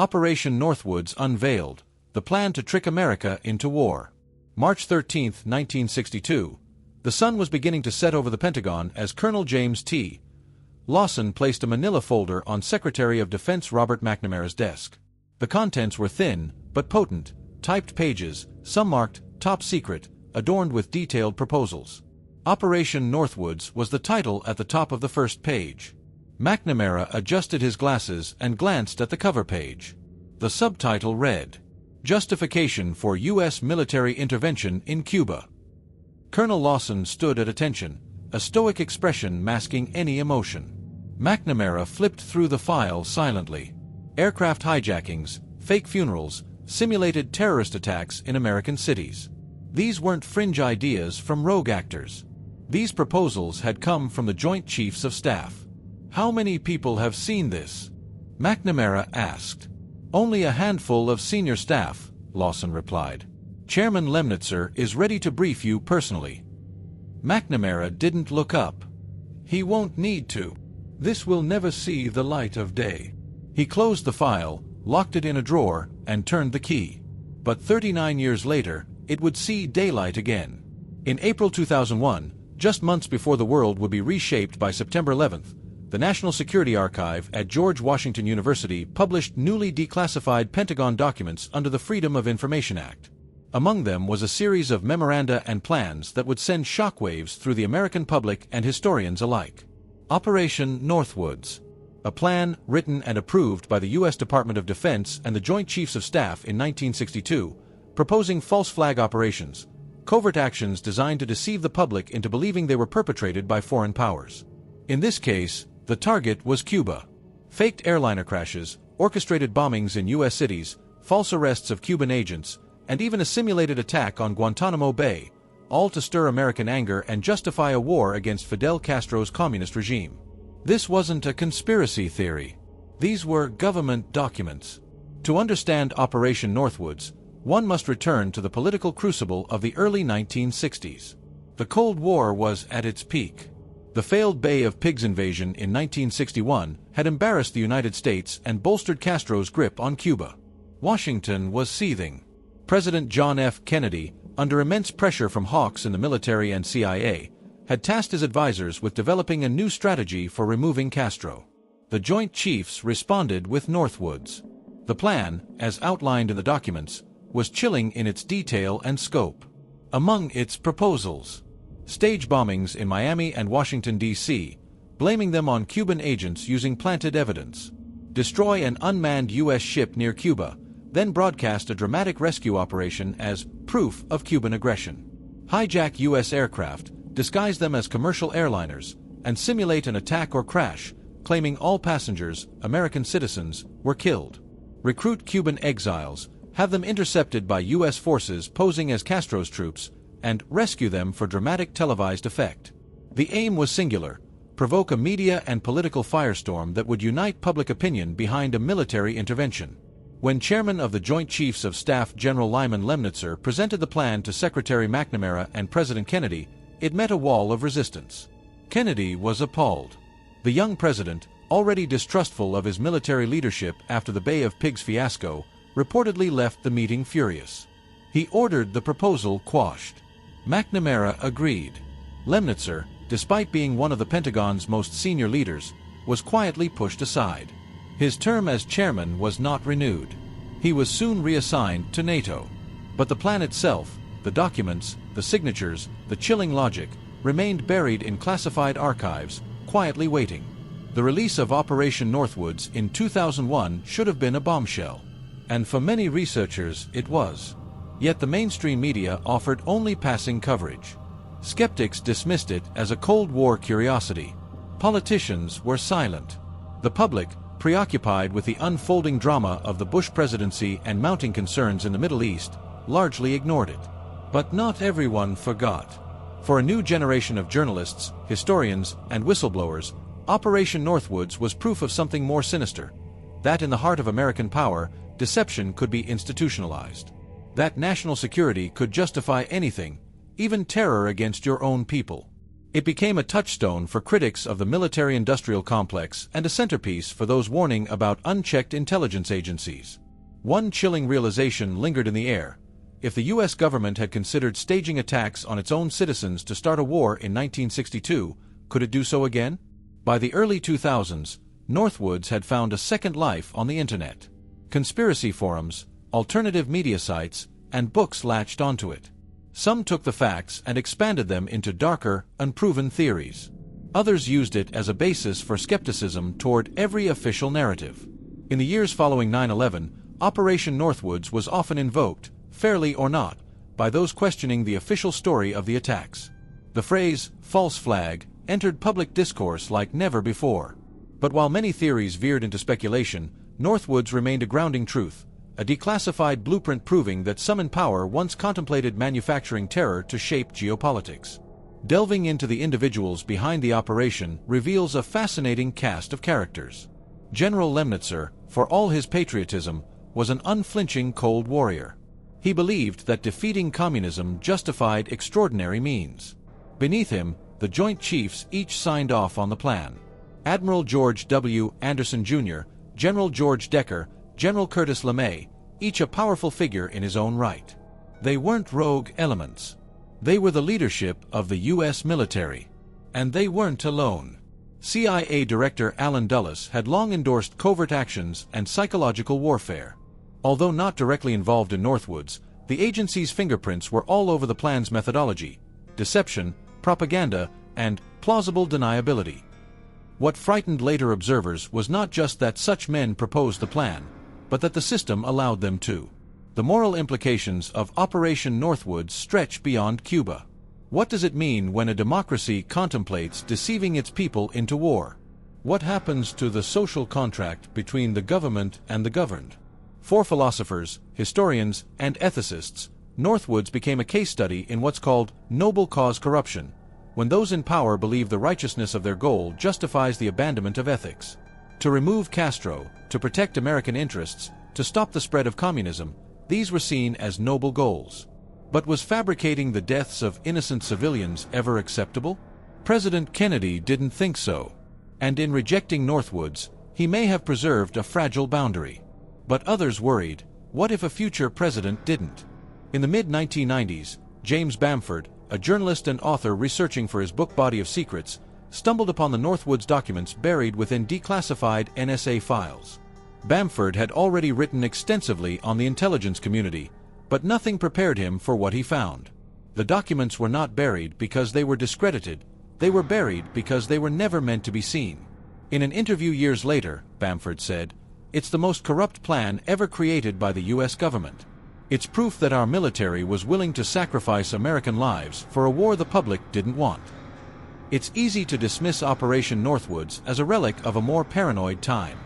Operation Northwoods unveiled, the plan to trick America into war. March 13, 1962. The sun was beginning to set over the Pentagon as Colonel James T. Lawson placed a manila folder on Secretary of Defense Robert McNamara's desk. The contents were thin, but potent, typed pages, some marked "Top Secret," adorned with detailed proposals. Operation Northwoods was the title at the top of the first page. McNamara adjusted his glasses and glanced at the cover page. The subtitle read, "Justification for U.S. Military Intervention in Cuba." Colonel Lawson stood at attention, a stoic expression masking any emotion. McNamara flipped through the file silently. Aircraft hijackings, fake funerals, simulated terrorist attacks in American cities. These weren't fringe ideas from rogue actors. These proposals had come from the Joint Chiefs of Staff. "How many people have seen this?" McNamara asked. "Only a handful of senior staff," Lawson replied. "Chairman Lemnitzer is ready to brief you personally." McNamara didn't look up. "He won't need to. This will never see the light of day." He closed the file, locked it in a drawer, and turned the key. But 39 years later, it would see daylight again. In April 2001, just months before the world would be reshaped by September 11th, the National Security Archive at George Washington University published newly declassified Pentagon documents under the Freedom of Information Act. Among them was a series of memoranda and plans that would send shockwaves through the American public and historians alike. Operation Northwoods. A plan written and approved by the U.S. Department of Defense and the Joint Chiefs of Staff in 1962, proposing false flag operations, covert actions designed to deceive the public into believing they were perpetrated by foreign powers. In this case, the target was Cuba. Faked airliner crashes, orchestrated bombings in U.S. cities, false arrests of Cuban agents, and even a simulated attack on Guantanamo Bay, all to stir American anger and justify a war against Fidel Castro's communist regime. This wasn't a conspiracy theory. These were government documents. To understand Operation Northwoods, one must return to the political crucible of the early 1960s. The Cold War was at its peak. The failed Bay of Pigs invasion in 1961 had embarrassed the United States and bolstered Castro's grip on Cuba. Washington was seething. President John F. Kennedy, under immense pressure from hawks in the military and CIA, had tasked his advisors with developing a new strategy for removing Castro. The Joint Chiefs responded with Northwoods. The plan, as outlined in the documents, was chilling in its detail and scope. Among its proposals, stage bombings in Miami and Washington, D.C., blaming them on Cuban agents using planted evidence. Destroy an unmanned U.S. ship near Cuba, then broadcast a dramatic rescue operation as proof of Cuban aggression. Hijack U.S. aircraft, disguise them as commercial airliners, and simulate an attack or crash, claiming all passengers, American citizens, were killed. Recruit Cuban exiles, have them intercepted by U.S. forces posing as Castro's troops, and rescue them for dramatic televised effect. The aim was singular: provoke a media and political firestorm that would unite public opinion behind a military intervention. When Chairman of the Joint Chiefs of Staff General Lyman Lemnitzer presented the plan to Secretary McNamara and President Kennedy, it met a wall of resistance. Kennedy was appalled. The young president, already distrustful of his military leadership after the Bay of Pigs fiasco, reportedly left the meeting furious. He ordered the proposal quashed. McNamara agreed. Lemnitzer, despite being one of the Pentagon's most senior leaders, was quietly pushed aside. His term as chairman was not renewed. He was soon reassigned to NATO. But the plan itself, the documents, the signatures, the chilling logic, remained buried in classified archives, quietly waiting. The release of Operation Northwoods in 2001 should have been a bombshell. And for many researchers, it was. Yet the mainstream media offered only passing coverage. Skeptics dismissed it as a Cold War curiosity. Politicians were silent. The public, preoccupied with the unfolding drama of the Bush presidency and mounting concerns in the Middle East, largely ignored it. But not everyone forgot. For a new generation of journalists, historians, and whistleblowers, Operation Northwoods was proof of something more sinister: that in the heart of American power, deception could be institutionalized. That national security could justify anything, even terror against your own people. It became a touchstone for critics of the military-industrial complex and a centerpiece for those warning about unchecked intelligence agencies. One chilling realization lingered in the air. If the U.S. government had considered staging attacks on its own citizens to start a war in 1962, could it do so again? By the early 2000s, Northwoods had found a second life on the internet. Conspiracy forums, alternative media sites, and books latched onto it. Some took the facts and expanded them into darker, unproven theories. Others used it as a basis for skepticism toward every official narrative. In the years following 9/11, Operation Northwoods was often invoked, fairly or not, by those questioning the official story of the attacks. The phrase, false flag, entered public discourse like never before. But while many theories veered into speculation, Northwoods remained a grounding truth, a declassified blueprint proving that some in power once contemplated manufacturing terror to shape geopolitics. Delving into the individuals behind the operation reveals a fascinating cast of characters. General Lemnitzer, for all his patriotism, was an unflinching cold warrior. He believed that defeating communism justified extraordinary means. Beneath him, the Joint Chiefs each signed off on the plan. Admiral George W. Anderson Jr., General George Decker, General Curtis LeMay, each a powerful figure in his own right. They weren't rogue elements. They were the leadership of the U.S. military. And they weren't alone. CIA Director Allen Dulles had long endorsed covert actions and psychological warfare. Although not directly involved in Northwoods, the agency's fingerprints were all over the plan's methodology, deception, propaganda, and plausible deniability. What frightened later observers was not just that such men proposed the plan, but that the system allowed them to. The moral implications of Operation Northwoods stretch beyond Cuba. What does it mean when a democracy contemplates deceiving its people into war? What happens to the social contract between the government and the governed? For philosophers, historians, and ethicists, Northwoods became a case study in what's called noble cause corruption, when those in power believe the righteousness of their goal justifies the abandonment of ethics. To remove Castro, to protect American interests, to stop the spread of communism, these were seen as noble goals. But was fabricating the deaths of innocent civilians ever acceptable? President Kennedy didn't think so. And in rejecting Northwoods, he may have preserved a fragile boundary. But others worried, what if a future president didn't? In the mid-1990s, James Bamford, a journalist and author researching for his book Body of Secrets, stumbled upon the Northwoods documents buried within declassified NSA files. Bamford had already written extensively on the intelligence community, but nothing prepared him for what he found. The documents were not buried because they were discredited, they were buried because they were never meant to be seen. In an interview years later, Bamford said, "It's the most corrupt plan ever created by the U.S. government. It's proof that our military was willing to sacrifice American lives for a war the public didn't want." It's easy to dismiss Operation Northwoods as a relic of a more paranoid time.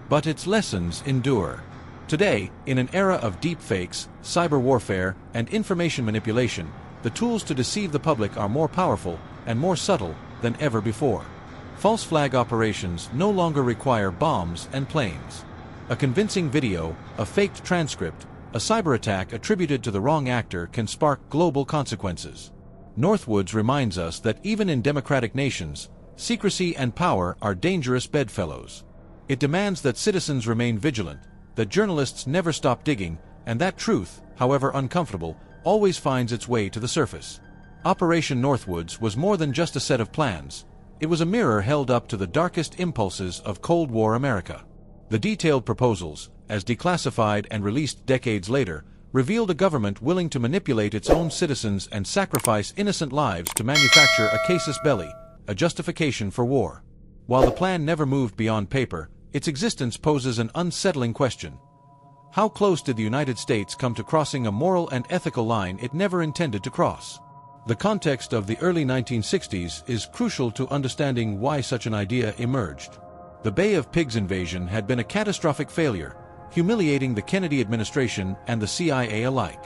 But its lessons endure. Today, in an era of deepfakes, cyber warfare, and information manipulation, the tools to deceive the public are more powerful and more subtle than ever before. False flag operations no longer require bombs and planes. A convincing video, a faked transcript, a cyber attack attributed to the wrong actor can spark global consequences. Northwoods reminds us that even in democratic nations, secrecy and power are dangerous bedfellows. It demands that citizens remain vigilant, that journalists never stop digging, and that truth, however uncomfortable, always finds its way to the surface. Operation Northwoods was more than just a set of plans. It was a mirror held up to the darkest impulses of Cold War America. The detailed proposals, as declassified and released decades later, revealed a government willing to manipulate its own citizens and sacrifice innocent lives to manufacture a casus belli, a justification for war. While the plan never moved beyond paper, its existence poses an unsettling question. How close did the United States come to crossing a moral and ethical line it never intended to cross? The context of the early 1960s is crucial to understanding why such an idea emerged. The Bay of Pigs invasion had been a catastrophic failure, humiliating the Kennedy administration and the CIA alike.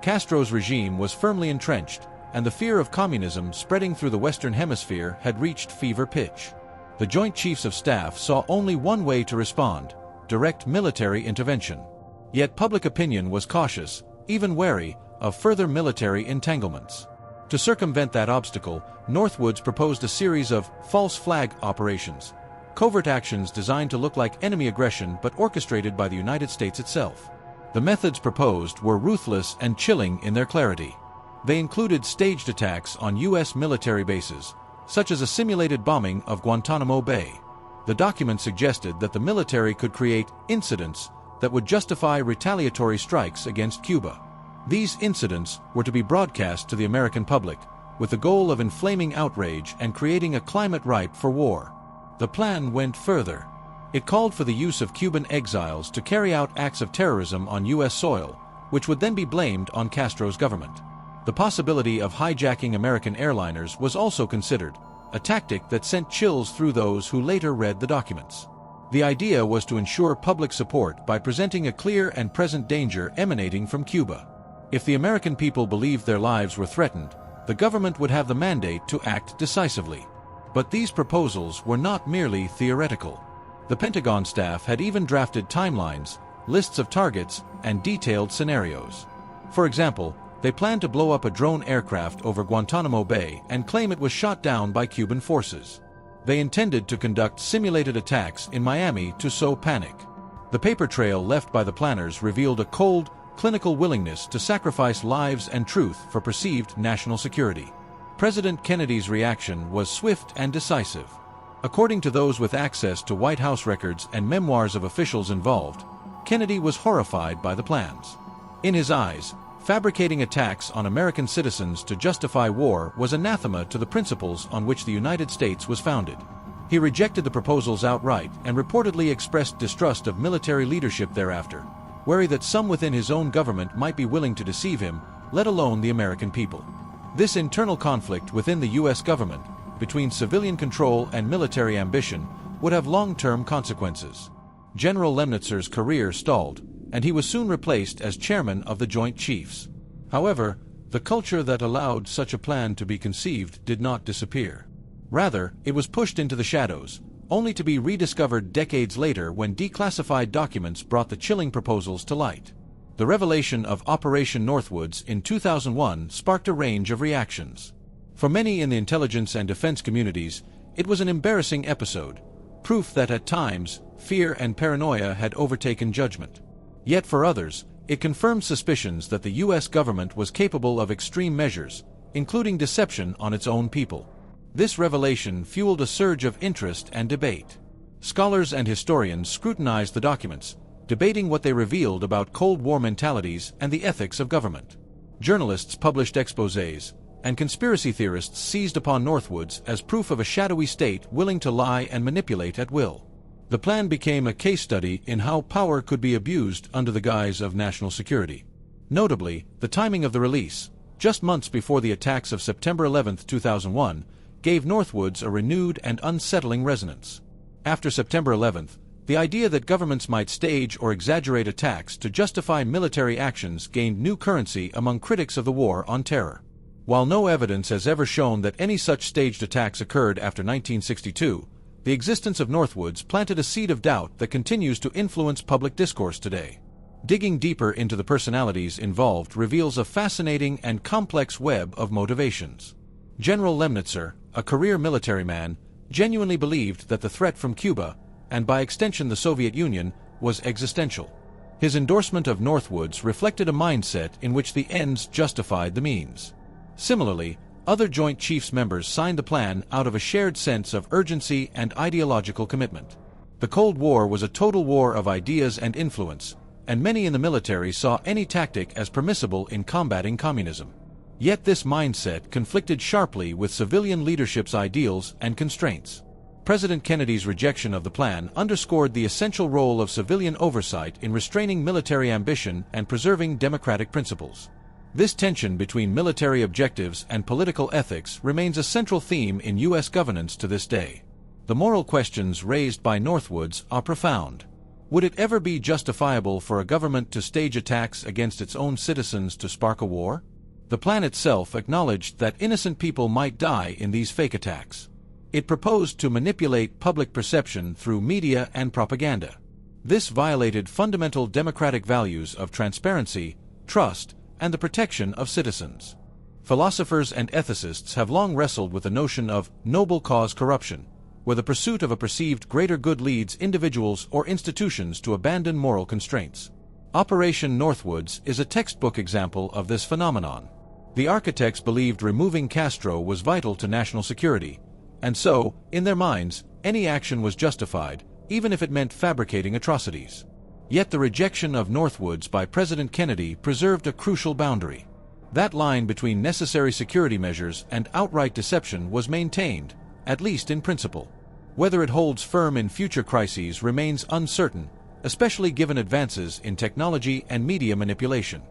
Castro's regime was firmly entrenched, and the fear of communism spreading through the Western Hemisphere had reached fever pitch. The Joint Chiefs of Staff saw only one way to respond: direct military intervention. Yet public opinion was cautious, even wary, of further military entanglements. To circumvent that obstacle, Northwoods proposed a series of false flag operations, covert actions designed to look like enemy aggression but orchestrated by the United States itself. The methods proposed were ruthless and chilling in their clarity. They included staged attacks on U.S. military bases, such as a simulated bombing of Guantanamo Bay. The document suggested that the military could create incidents that would justify retaliatory strikes against Cuba. These incidents were to be broadcast to the American public, with the goal of inflaming outrage and creating a climate ripe for war. The plan went further. It called for the use of Cuban exiles to carry out acts of terrorism on U.S. soil, which would then be blamed on Castro's government. The possibility of hijacking American airliners was also considered, a tactic that sent chills through those who later read the documents. The idea was to ensure public support by presenting a clear and present danger emanating from Cuba. If the American people believed their lives were threatened, the government would have the mandate to act decisively. But these proposals were not merely theoretical. The Pentagon staff had even drafted timelines, lists of targets, and detailed scenarios. For example, they planned to blow up a drone aircraft over Guantanamo Bay and claim it was shot down by Cuban forces. They intended to conduct simulated attacks in Miami to sow panic. The paper trail left by the planners revealed a cold, clinical willingness to sacrifice lives and truth for perceived national security. President Kennedy's reaction was swift and decisive. According to those with access to White House records and memoirs of officials involved, Kennedy was horrified by the plans. In his eyes, fabricating attacks on American citizens to justify war was anathema to the principles on which the United States was founded. He rejected the proposals outright and reportedly expressed distrust of military leadership thereafter, wary that some within his own government might be willing to deceive him, let alone the American people. This internal conflict within the U.S. government, between civilian control and military ambition, would have long-term consequences. General Lemnitzer's career stalled, and he was soon replaced as chairman of the Joint Chiefs. However, the culture that allowed such a plan to be conceived did not disappear. Rather, it was pushed into the shadows, only to be rediscovered decades later when declassified documents brought the chilling proposals to light. The revelation of Operation Northwoods in 2001 sparked a range of reactions. For many in the intelligence and defense communities, it was an embarrassing episode, proof that at times, fear and paranoia had overtaken judgment. Yet for others, it confirmed suspicions that the U.S. government was capable of extreme measures, including deception on its own people. This revelation fueled a surge of interest and debate. Scholars and historians scrutinized the documents, debating what they revealed about Cold War mentalities and the ethics of government. Journalists published exposés, and conspiracy theorists seized upon Northwoods as proof of a shadowy state willing to lie and manipulate at will. The plan became a case study in how power could be abused under the guise of national security. Notably, the timing of the release, just months before the attacks of September 11, 2001, gave Northwoods a renewed and unsettling resonance. After September 11, the idea that governments might stage or exaggerate attacks to justify military actions gained new currency among critics of the war on terror. While no evidence has ever shown that any such staged attacks occurred after 1962, the existence of Northwoods planted a seed of doubt that continues to influence public discourse today. Digging deeper into the personalities involved reveals a fascinating and complex web of motivations. General Lemnitzer, a career military man, genuinely believed that the threat from Cuba, and by extension the Soviet Union, was existential. His endorsement of Northwoods reflected a mindset in which the ends justified the means. Similarly, other Joint Chiefs members signed the plan out of a shared sense of urgency and ideological commitment. The Cold War was a total war of ideas and influence, and many in the military saw any tactic as permissible in combating communism. Yet this mindset conflicted sharply with civilian leadership's ideals and constraints. President Kennedy's rejection of the plan underscored the essential role of civilian oversight in restraining military ambition and preserving democratic principles. This tension between military objectives and political ethics remains a central theme in U.S. governance to this day. The moral questions raised by Northwoods are profound. Would it ever be justifiable for a government to stage attacks against its own citizens to spark a war? The plan itself acknowledged that innocent people might die in these fake attacks. It proposed to manipulate public perception through media and propaganda. This violated fundamental democratic values of transparency, trust, and the protection of citizens. Philosophers and ethicists have long wrestled with the notion of noble cause corruption, where the pursuit of a perceived greater good leads individuals or institutions to abandon moral constraints. Operation Northwoods is a textbook example of this phenomenon. The architects believed removing Castro was vital to national security, and so, in their minds, any action was justified, even if it meant fabricating atrocities. Yet the rejection of Northwoods by President Kennedy preserved a crucial boundary. That line between necessary security measures and outright deception was maintained, at least in principle. Whether it holds firm in future crises remains uncertain, especially given advances in technology and media manipulation.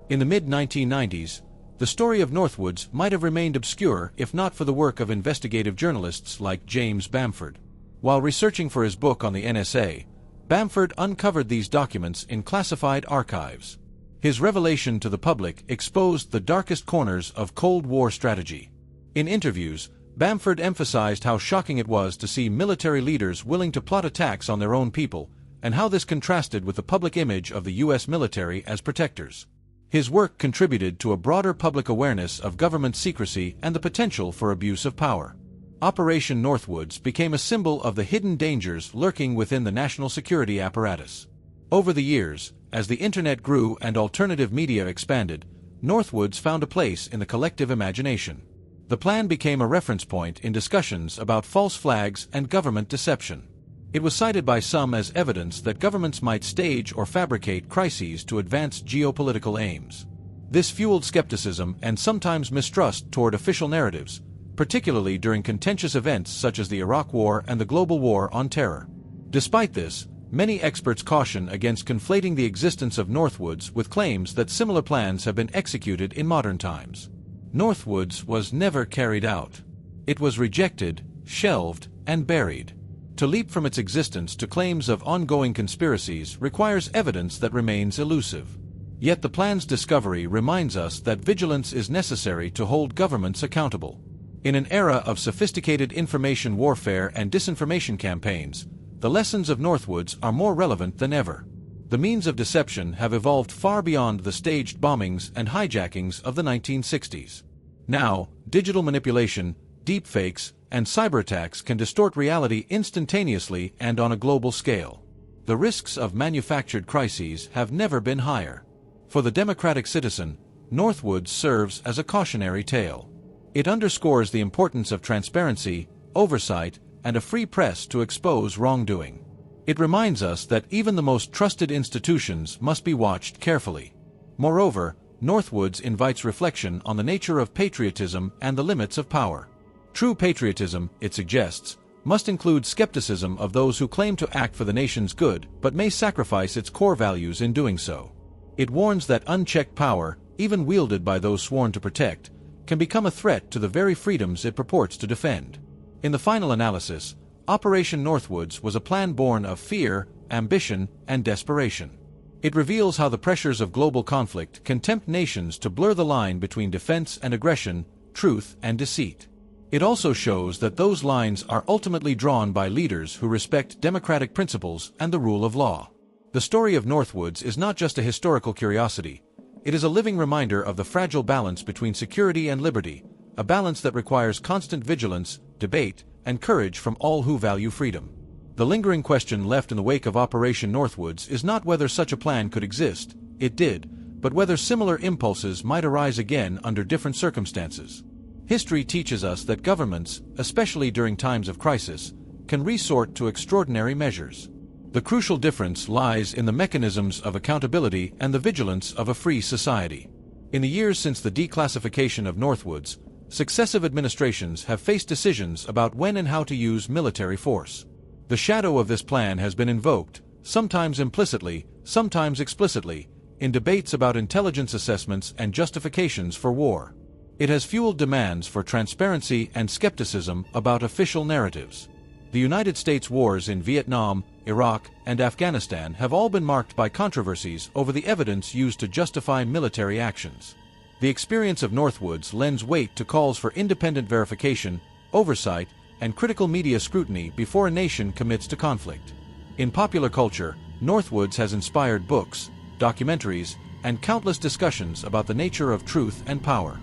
In the mid-1990s, the story of Northwoods might have remained obscure if not for the work of investigative journalists like James Bamford. While researching for his book on the NSA, Bamford uncovered these documents in classified archives. His revelation to the public exposed the darkest corners of Cold War strategy. In interviews, Bamford emphasized how shocking it was to see military leaders willing to plot attacks on their own people, and how this contrasted with the public image of the U.S. military as protectors. His work contributed to a broader public awareness of government secrecy and the potential for abuse of power. Operation Northwoods became a symbol of the hidden dangers lurking within the national security apparatus. Over the years, as the Internet grew and alternative media expanded, Northwoods found a place in the collective imagination. The plan became a reference point in discussions about false flags and government deception. It was cited by some as evidence that governments might stage or fabricate crises to advance geopolitical aims. This fueled skepticism and sometimes mistrust toward official narratives, particularly during contentious events such as the Iraq War and the global war on terror. Despite this, many experts caution against conflating the existence of Northwoods with claims that similar plans have been executed in modern times. Northwoods was never carried out. It was rejected, shelved, and buried. To leap from its existence to claims of ongoing conspiracies requires evidence that remains elusive. Yet the plan's discovery reminds us that vigilance is necessary to hold governments accountable. In an era of sophisticated information warfare and disinformation campaigns, the lessons of Northwoods are more relevant than ever. The means of deception have evolved far beyond the staged bombings and hijackings of the 1960s. Now, digital manipulation, deepfakes, and cyberattacks can distort reality instantaneously and on a global scale. The risks of manufactured crises have never been higher. For the democratic citizen, Northwoods serves as a cautionary tale. It underscores the importance of transparency, oversight, and a free press to expose wrongdoing. It reminds us that even the most trusted institutions must be watched carefully. Moreover, Northwoods invites reflection on the nature of patriotism and the limits of power. True patriotism, it suggests, must include skepticism of those who claim to act for the nation's good but may sacrifice its core values in doing so. It warns that unchecked power, even wielded by those sworn to protect, can become a threat to the very freedoms it purports to defend. In the final analysis, Operation Northwoods was a plan born of fear, ambition, and desperation. It reveals how the pressures of global conflict can tempt nations to blur the line between defense and aggression, truth and deceit. It also shows that those lines are ultimately drawn by leaders who respect democratic principles and the rule of law. The story of Northwoods is not just a historical curiosity. It is a living reminder of the fragile balance between security and liberty, a balance that requires constant vigilance, debate, and courage from all who value freedom. The lingering question left in the wake of Operation Northwoods is not whether such a plan could exist, it did, but whether similar impulses might arise again under different circumstances. History teaches us that governments, especially during times of crisis, can resort to extraordinary measures. The crucial difference lies in the mechanisms of accountability and the vigilance of a free society. In the years since the declassification of Northwoods, successive administrations have faced decisions about when and how to use military force. The shadow of this plan has been invoked, sometimes implicitly, sometimes explicitly, in debates about intelligence assessments and justifications for war. It has fueled demands for transparency and skepticism about official narratives. The United States wars in Vietnam, Iraq, and Afghanistan have all been marked by controversies over the evidence used to justify military actions. The experience of Northwoods lends weight to calls for independent verification, oversight, and critical media scrutiny before a nation commits to conflict. In popular culture, Northwoods has inspired books, documentaries, and countless discussions about the nature of truth and power.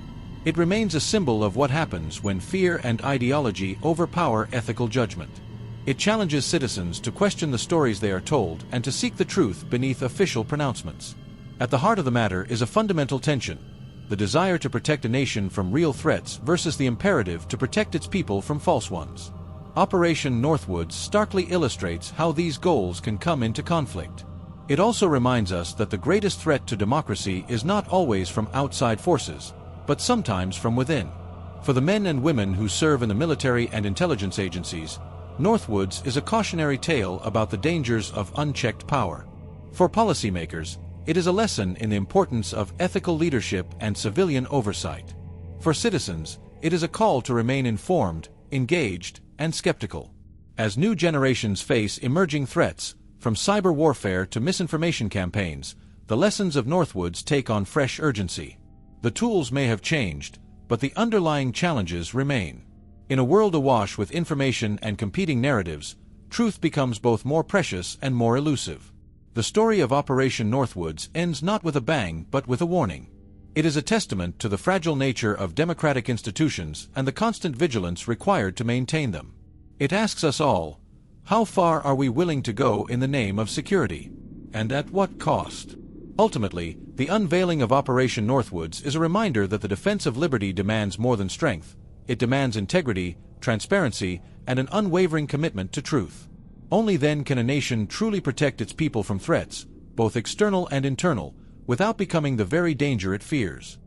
It remains a symbol of what happens when fear and ideology overpower ethical judgment. It challenges citizens to question the stories they are told and to seek the truth beneath official pronouncements. At the heart of the matter is a fundamental tension: the desire to protect a nation from real threats versus the imperative to protect its people from false ones. Operation Northwoods starkly illustrates how these goals can come into conflict. It also reminds us that the greatest threat to democracy is not always from outside forces, but sometimes from within. For the men and women who serve in the military and intelligence agencies, Northwoods is a cautionary tale about the dangers of unchecked power. For policymakers, it is a lesson in the importance of ethical leadership and civilian oversight. For citizens, it is a call to remain informed, engaged, and skeptical. As new generations face emerging threats, from cyber warfare to misinformation campaigns, the lessons of Northwoods take on fresh urgency. The tools may have changed, but the underlying challenges remain. In a world awash with information and competing narratives, truth becomes both more precious and more elusive. The story of Operation Northwoods ends not with a bang but with a warning. It is a testament to the fragile nature of democratic institutions and the constant vigilance required to maintain them. It asks us all, how far are we willing to go in the name of security? And at what cost? Ultimately, the unveiling of Operation Northwoods is a reminder that the defense of liberty demands more than strength. It demands integrity, transparency, and an unwavering commitment to truth. Only then can a nation truly protect its people from threats, both external and internal, without becoming the very danger it fears.